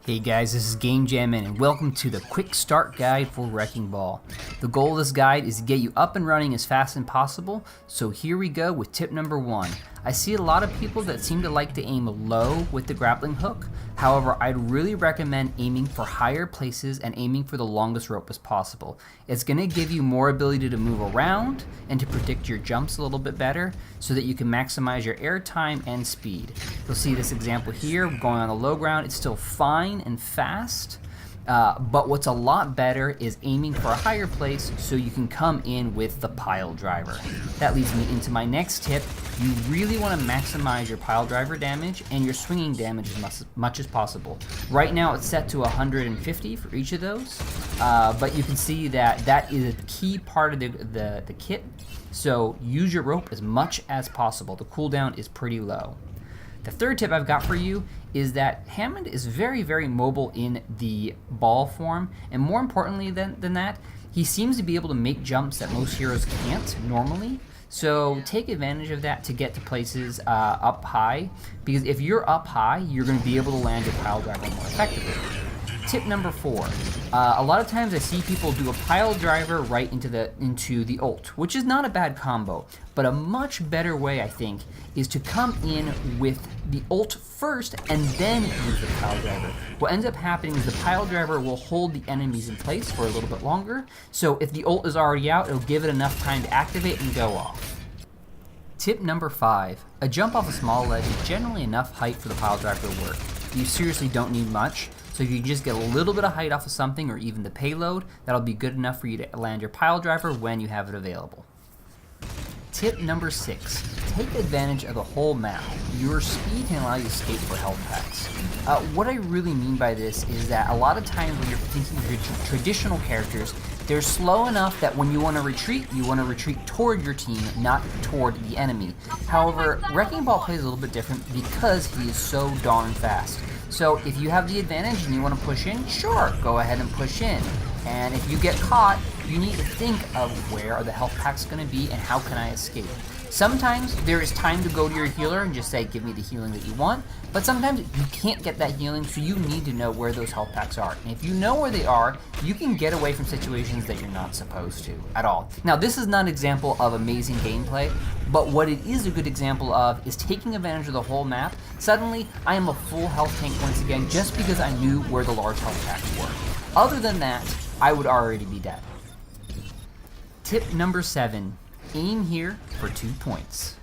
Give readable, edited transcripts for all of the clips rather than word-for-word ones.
Hey guys, this is Game Jammin' and welcome to the quick start guide for Wrecking Ball. The goal of this guide is to get you up and running as fast as possible, so here we go with tip number 1. I see a lot of people that seem to like to aim low with the grappling hook. However, I'd really recommend aiming for higher places and aiming for the longest rope as possible. It's going to give you more ability to move around and to predict your jumps a little bit better so that you can maximize your air time and speed. You'll see this example here going on the low ground. It's still fine and fast. But what's a lot better is aiming for a higher place so you can come in with the pile driver. That leads me into my next tip. You really want to maximize your pile driver damage and your swinging damage as much as possible. Right now it's set to 150 for each of those, but you can see that that is a key part of the kit. So use your rope as much as possible. The cooldown is pretty low. The third tip I've got for you is that Hammond is very, very mobile in the ball form, and more importantly than that, he seems to be able to make jumps that most heroes can't normally. So take advantage of that to get to places up high, because if you're up high, you're going to be able to land your pile driver more effectively. Tip number 4. A lot of times I see people do a pile driver right into the ult, which is not a bad combo, but a much better way, I think, is to come in with the ult first and then use the pile driver. What ends up happening is the pile driver will hold the enemies in place for a little bit longer, so if the ult is already out, it'll give it enough time to activate and go off. Tip number 5. A jump off a small ledge is generally enough height for the pile driver to work. You seriously don't need much. So if you just get a little bit of height off of something or even the payload, that'll be good enough for you to land your pile driver when you have it available. Tip number 6. Take advantage of the whole map. Your speed can allow you to escape for health packs. What I really mean by this is that a lot of times when you're thinking of your traditional characters, they're slow enough that when you want to retreat toward your team, not toward the enemy. However, Wrecking Ball plays a little bit different because he is so darn fast. So if you have the advantage and you want to push in, sure, go ahead and push in. And if you get caught, you need to think of where are the health packs going to be and how can I escape. Sometimes there is time to go to your healer and just say, give me the healing that you want, but sometimes you can't get that healing, so you need to know where those health packs are. And if you know where they are, you can get away from situations that you're not supposed to at all. Now, this is not an example of amazing gameplay, but what it is a good example of is taking advantage of the whole map. Suddenly, I am a full health tank once again just because I knew where the large health packs were. Other than that, I would already be dead. Tip number 7. Aim here for 2 points.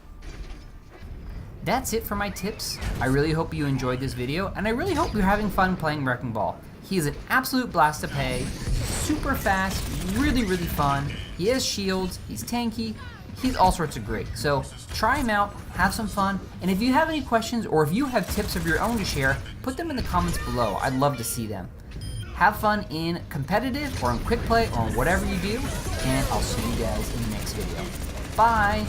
That's it for my tips. I really hope you enjoyed this video, and I really hope you're having fun playing Wrecking Ball. He is an absolute blast to play, super fast, really, really fun. He has shields, he's tanky, he's all sorts of great. So try him out, have some fun, and if you have any questions or if you have tips of your own to share, put them in the comments below. I'd love to see them. Have fun in competitive or in quick play or in whatever you do, and I'll see you guys in the next video. Bye!